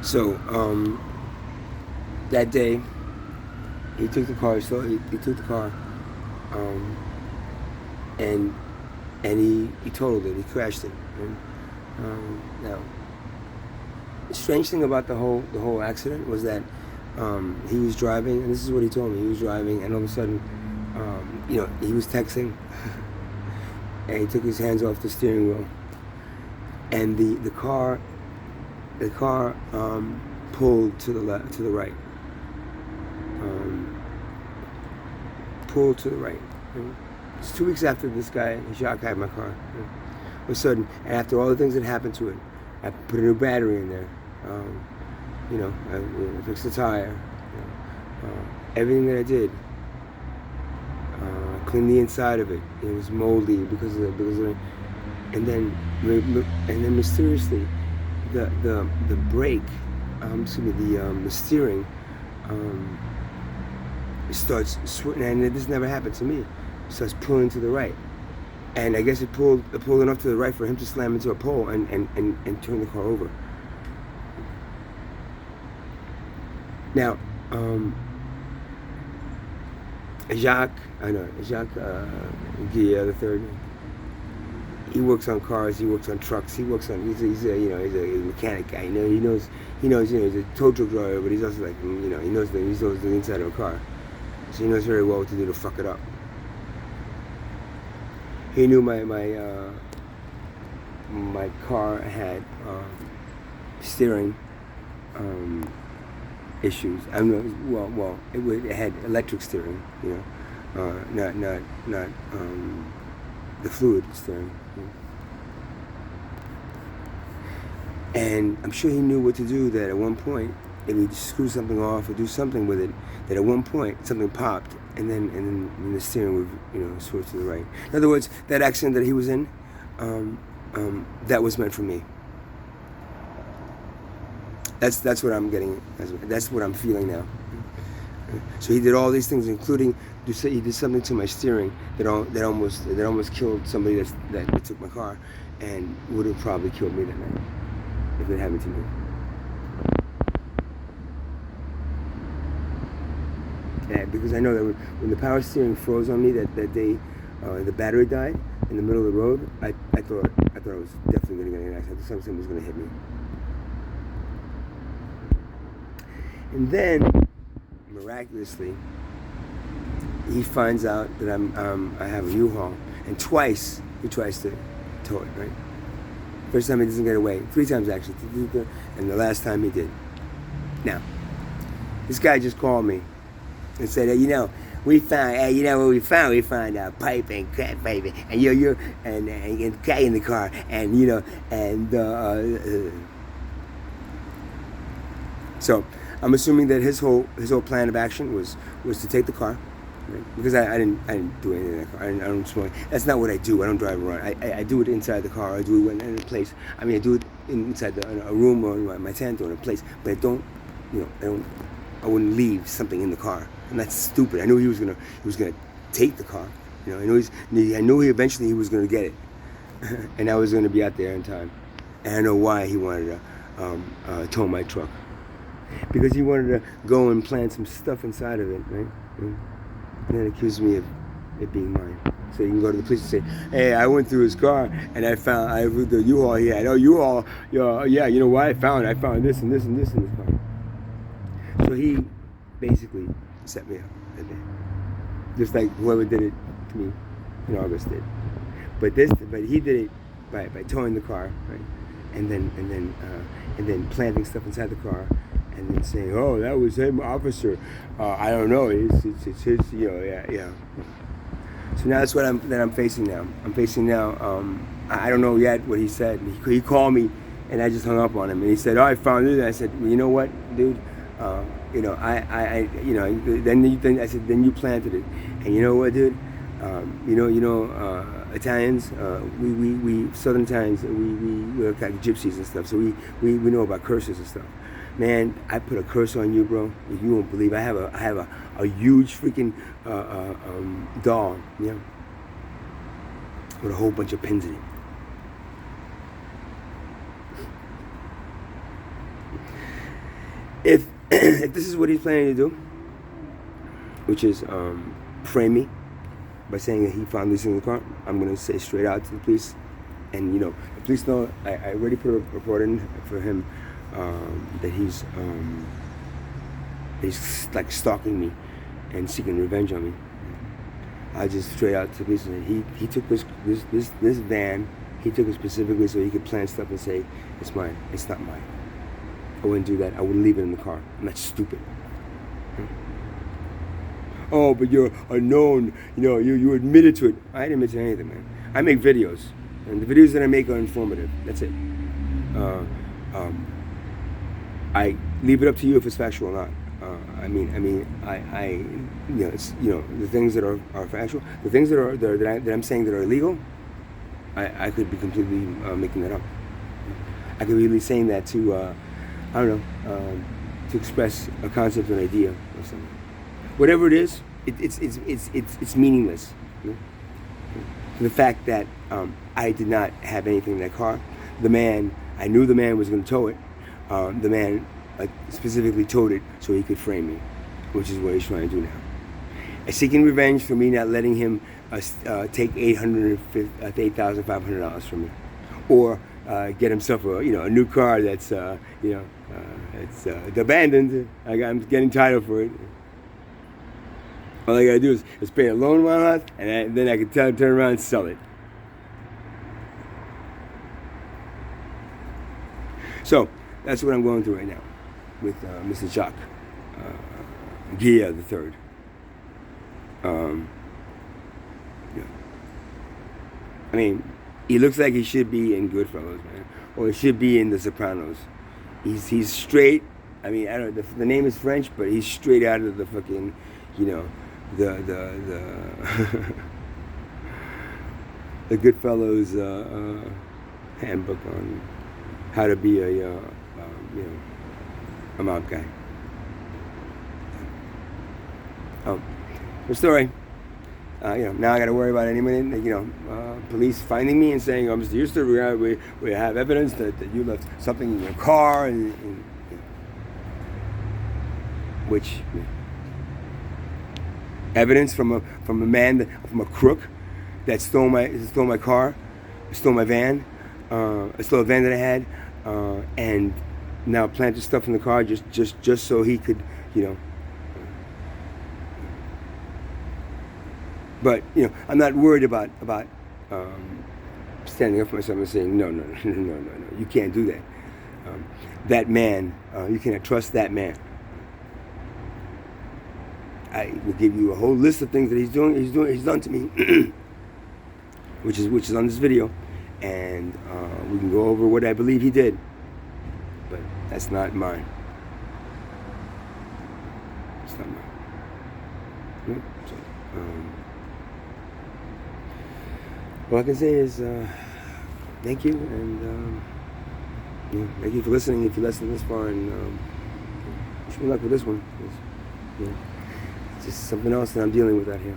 So that day, he took the car. So he took the car, um, and he totaled it. He crashed it. And, now, the strange thing about the whole accident was that he was driving, and this is what he told me. He was driving, and all of a sudden, he was texting, and he took his hands off the steering wheel, and the car pulled to the right, pulled to the right. It's 2 weeks after this guy Jacques had my car. All of a sudden, and after all the things that happened to it, I put a new battery in there. I fixed the tire. Everything that I did, cleaned the inside of it. It was moldy because of it. And then mysteriously, the brake, the steering, starts and this never happened to me. Starts pulling to the right, and I guess it pulled enough to the right for him to slam into a pole and turn the car over. Now, Jacques Guire III. He works on cars. He works on trucks. He's a mechanic guy. He knows. He's a tow truck driver, but he's also he knows the inside of a car. So he knows very well what to do to fuck it up. He knew my car had steering issues. It had electric steering, not the fluid steering. And I'm sure he knew what to do. That at one point, if he screw something off or do something with it, that at one point something popped, and then the steering would switch to the right. In other words, that accident that he was in, that was meant for me. That's what I'm getting. That's what I'm feeling now. So he did all these things, including he did something to my steering that almost killed somebody that took my car, and would have probably killed me that night if it happened to me. Yeah, because I know that when the power steering froze on me that day, the battery died in the middle of the road. I thought I was definitely going to get an accident. I thought something was going to hit me. And then, miraculously, he finds out that I have a U-Haul, and twice he tries to tow it. Right, first time he doesn't get away. 3 times actually, and the last time he did. Now, this guy just called me and said, we found, what we found? We found a pipe and crack pipe, and you're and crack in the car, and so I'm assuming that his whole plan of action was to take the car, right? Because I didn't do anything in that car. I don't smoke. That's not what I do. I don't drive around. I do it inside the car. I do it in a place. I mean, I do it inside a room or in my tent or in a place. But I don't, I wouldn't leave something in the car. And that's stupid. I knew he was gonna take the car. I knew he eventually was gonna get it, and I was gonna be out there in time. And I know why he wanted to tow my truck, because he wanted to go and plant some stuff inside of it, right? And then accuse me of it being mine. So you can go to the police and say, "Hey, I went through his car and I found the U-Haul he had. Oh, U-Haul, yeah. You know what I found? I found this and this and this in his car." So he basically set me up that day, just like whoever did it to me in August did. But he did it by towing the car, right, and then planting stuff inside the car, and then saying, "Oh, that was him, officer. I don't know. It's his, yeah." So now that's what I'm facing now. I don't know yet what he said. He called me, and I just hung up on him, and he said, "Oh, I found it." And I said, "Well, you know what, dude? Then I said, then you planted it, and you know what, dude? Italians, we Southern Italians, we're like gypsies and stuff, so we know about curses and stuff. Man, I put a curse on you, bro. You won't believe. I have a huge freaking doll, with a whole bunch of pins in it." if if this is what he's planning to do, which is frame me by saying that he found these in the car, I'm gonna say straight out to the police, and the police know I already put a report in for him that he's like stalking me and seeking revenge on me. I just straight out to the police and said he took this van. He took it specifically so he could plant stuff and say it's mine. It's not mine. I wouldn't do that. I wouldn't leave it in the car. I'm not stupid. Oh, but you're a known, you admitted to it. I didn't admit to anything, man. I make videos, and the videos that I make are informative. That's it. I leave it up to you if it's factual or not. It's the things that are factual, the things that I'm saying that are illegal. I could be completely making that up. I could be really saying that to, to express a concept or an idea or something. Whatever it is, it's meaningless. The fact that I did not have anything in that car. I knew the man was going to tow it. The man specifically towed it so he could frame me, which is what he's trying to do now. Seeking revenge for me not letting him take $8,500 from me, or get himself a new car that's it's abandoned. I'm getting title for it. All I gotta do is pay a loan amount, and then I can turn around and sell it. So that's what I'm going through right now with Mr. Jacques Guire III. I mean, he looks like he should be in Goodfellas, man, or he should be in The Sopranos. He's straight. I mean, I don't know, the name is French, but he's straight out of the fucking, the the Goodfellas handbook on how to be a mob guy. The story. Now I got to worry about any minute, police finding me and saying, "Oh, Mr. Houston, we have evidence that you left something in your car," and which evidence from a crook that stole my car, stole my van, stole a van that I had, and now planted stuff in the car just so he could, But I'm not worried about standing up for myself and saying no, you can't do that. That man, you cannot trust that man. I will give you a whole list of things that he's done to me, which is on this video, and we can go over what I believe he did. But that's not mine. It's not mine. So, all I can say is thank you, and thank you for listening. If you listened this far, and wish me luck with this one. It's just something else that I'm dealing with out here.